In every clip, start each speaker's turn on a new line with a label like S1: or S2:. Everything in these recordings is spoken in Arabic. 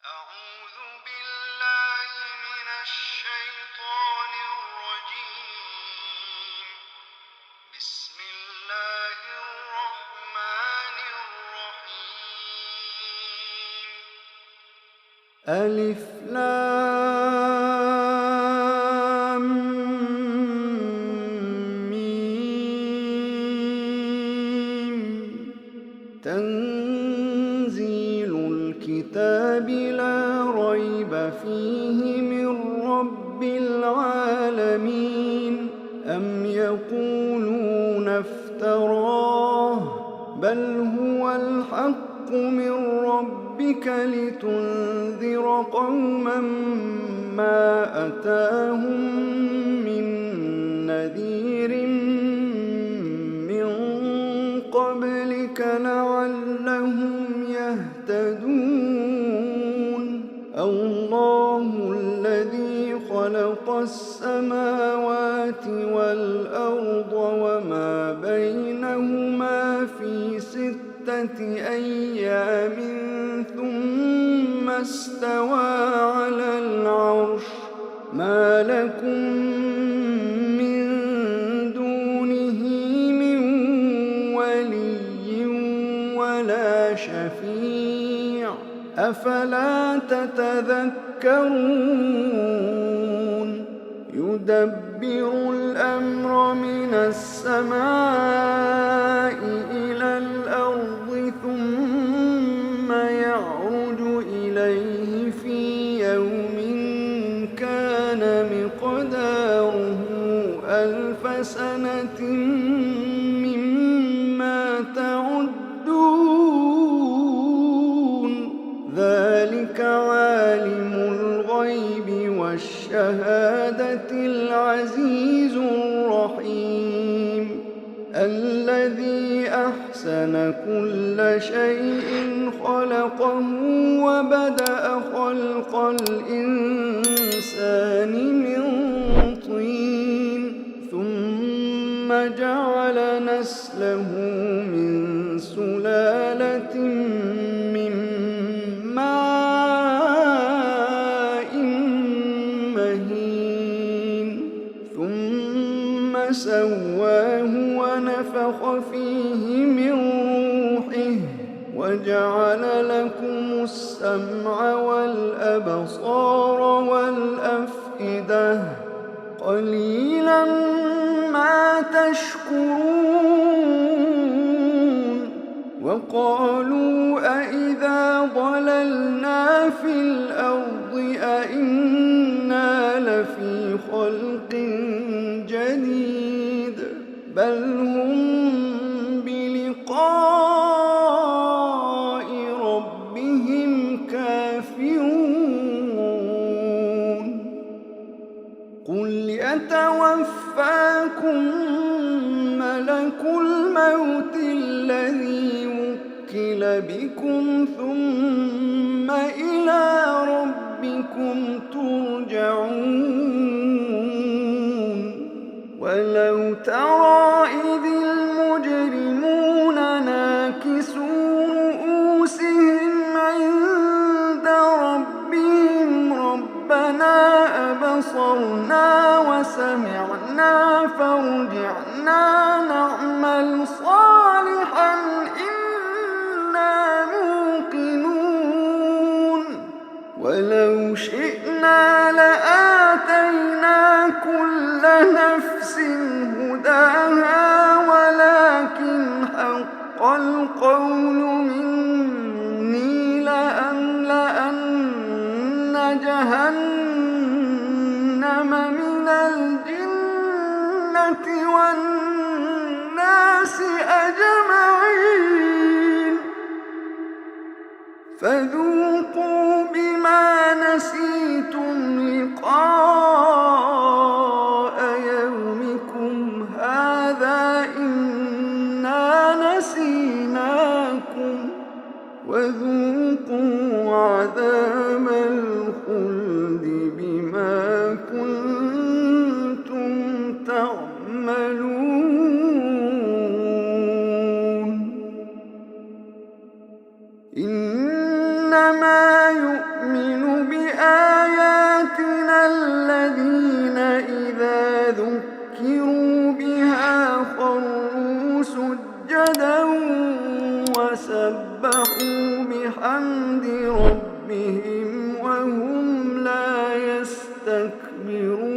S1: أعوذ بالله من الشيطان الرجيم. بسم الله الرحمن الرحيم. ألف لام ميم. تنزيل الكتاب لا ريب فيه من رب العالمين. أم يقولون افتراه بل هو الحق من ربك لتنذر قوما ما أتاهم من نذير من قبلك لعلهم يهتدون. الله الذي خلق السماوات والأرض وما بينهما في 6 أيام ثم استوى على العرش. ما لكم من دونه من ولي ولا شفيع أفلا تتذكرون. يدبر الأمر من السماء إلى الأرض ثم يعرج إليه في يوم كان مقداره 1000 سنة مما تعدون. ذلك عالم الغيب والشهادة العزيز الرحيم. الذي أحسن كل شيء خلقه وبدأ خلق الإنسان من طين ثم جعل نسله من سلالة من ماء مهين ثم سواه ونفخ فيه من روحه وجعل لكم السمع والأبصار والأفئدة قليلا ما تشكرون. وقالوا أإذا ضللنا في الأرض أإنا لفي خلق جديد بل هم بلقاء ربهم كافرون. قل يتوفاكم ملك الموت الذي وكل بكم ثم إلى ربكم ترجعون. ولو ترى إذ المجرمون ناكسوا رؤوسهم عند ربهم ربنا أبصرنا وسمعنا فارجعنا نعمل صالحا إنا موقنون. ولو شئنا لآتينا كل نفس هداها ولكن حق القول مني لأملأن جهنم من الجنة والناس أجمعين. فذوقوا بما نسيتم لقاء يومكم هذا إنا نسيناكم وذوقوا عذاب الخلد بما كنتم تعملون. إنما يؤمن بآياتنا الذين إذا ذكروا بها خروا سجدا وسبحوا بحمد ربهم وهم لا يستكبرون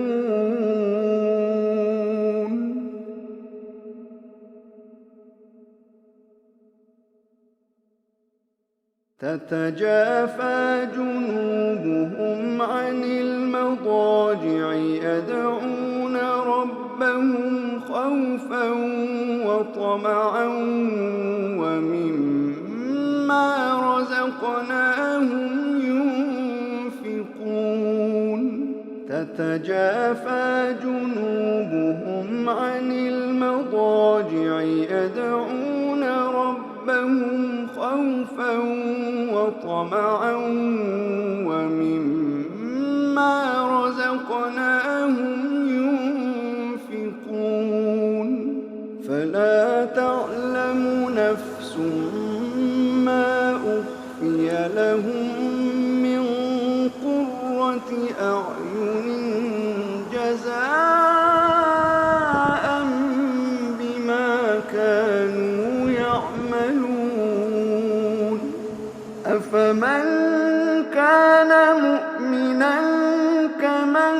S1: تتجافى جنوبهم عن المضاجع يدعون ربهم خوفا وطمعا ومما رزقناهم ينفقون تتجافى جنوبهم عن المضاجع يدعون ربهم خوفا وطمعا ومما رزقناهم ينفقون فلا تعلم نفس ما أخفي لهم من قرة أعين جزاء بما كانوا يعملون أفمن كان مؤمنا كمن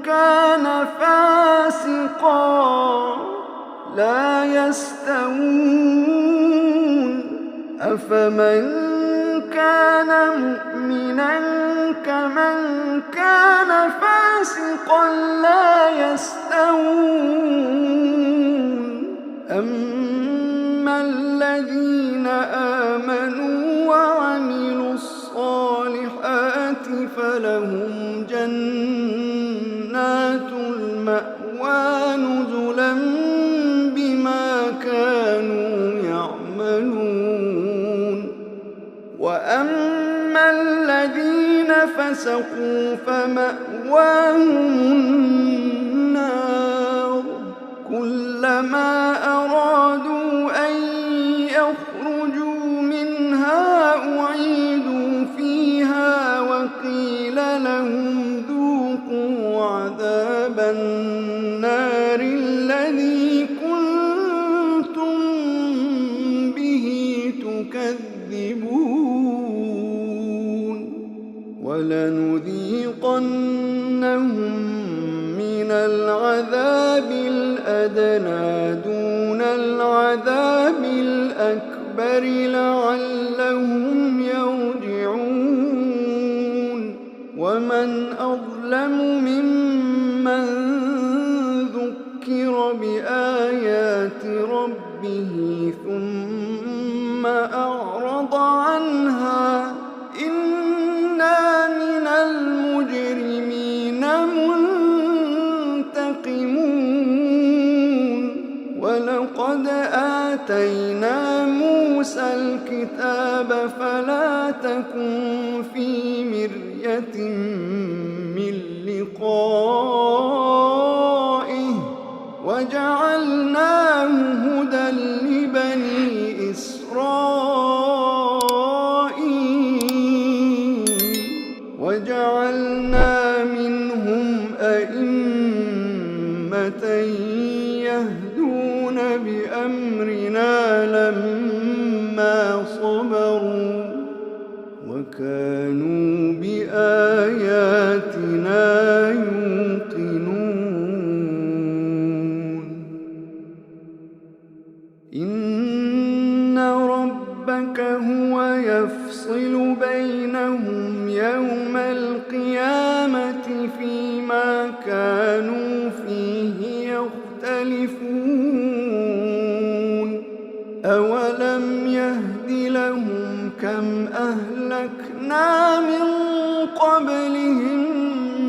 S1: كان فاسقا لا يستوون أفمن كان مؤمنا كمن كان فاسقا لا يستوون أما الذين آمنوا وعملوا الصالحات فلهم جنات المأوى نزلا بما كانوا يعملون وأما الذين فسقوا فمأواهم النار كلما أرادوا أن يخرجوا منها أعيدوا فيها وقيل لهم ذوقوا عذاب النار الذي كنتم به تكذبون ولنذيقنهم من العذاب الأدنى دون العذاب الأكبر لعلهم يرجعون ومن أظلم ممن ذكر بآيات ربه ثم أعرض عنها إنا من المجرمين منتقمون ولقد آتينا موسى الكتاب فلا تكن في مرية من لقائه وجعلناه هدى لبني إسرائيل وجعلنا منهم أئمة يهدون بأمرنا لما صبروا وكانوا بآياتنا يوقنون إن ربك هو يفصل بينهم يوم القيامة فيما كانوا فيه يختلفون أولم يهد لهم كم أهلكنا من قبلهم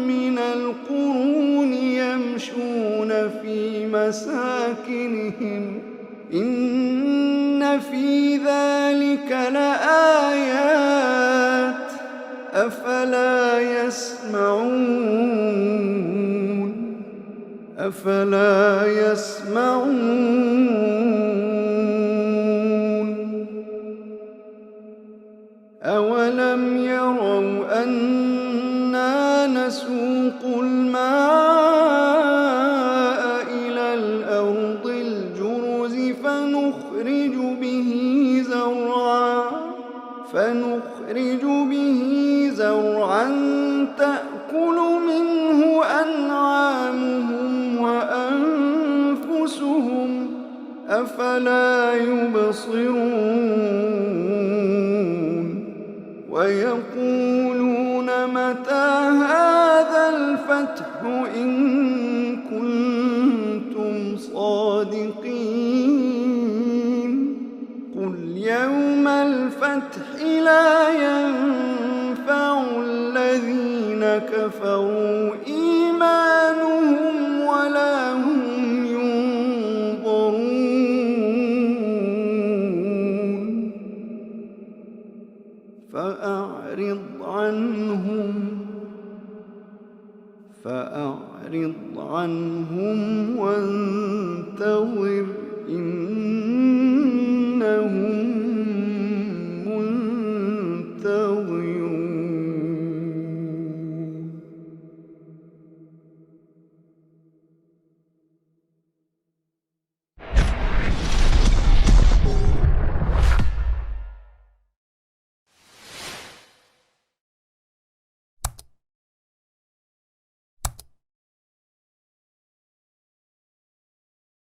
S1: من القرون يمشون في مساكنهم إن في ذلك لآيات أفلا يسمعون أولم يروا أنا نسوق الماء إلى الأرض الجرز فنخرج به زرعا تأكل منه أنعامهم وأنفسهم أفلا يبصرون ويقولون متى هذا الفتح إن كنتم صادقين قل يوم الفتح لا ينفع الذين كفروا إيمانهم ولا هم ينظرون فأعرض عنهم وانتظر